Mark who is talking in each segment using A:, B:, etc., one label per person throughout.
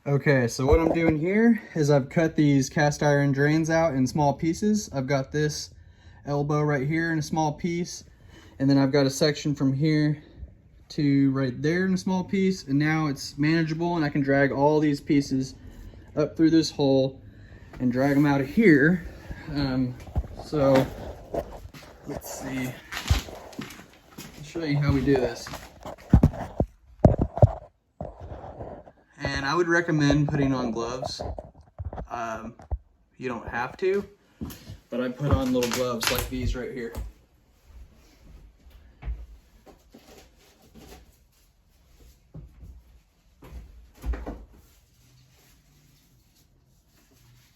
A: Okay, so what I'm doing here is I've cut these cast iron drains out in small pieces. I've got this elbow right here in a small piece, and then I've got a section from here to right there in a small piece, and now it's manageable and I can drag all these pieces up through this hole and drag them out of here. So let's see, I'll show you how we do this. And I would recommend putting on gloves. You don't have to, but I put on little gloves like these right here.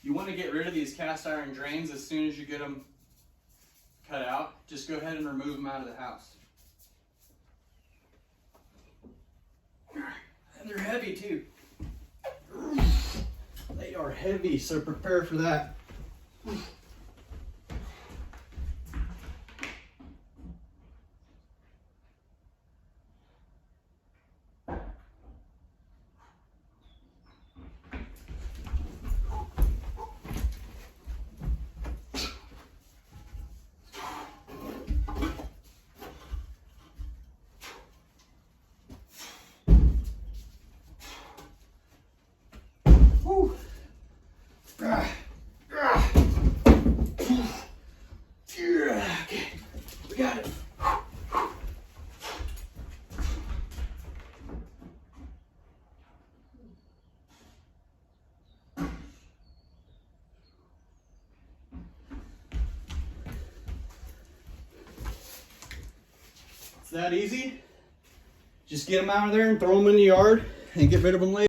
A: You want to get rid of these cast iron drains as soon as you get them cut out. Just go ahead and remove them out of the house. And they're heavy too. They are heavy, so prepare for that. Okay, we got it. It's that easy. Just get them out of there and throw them in the yard and get rid of them later.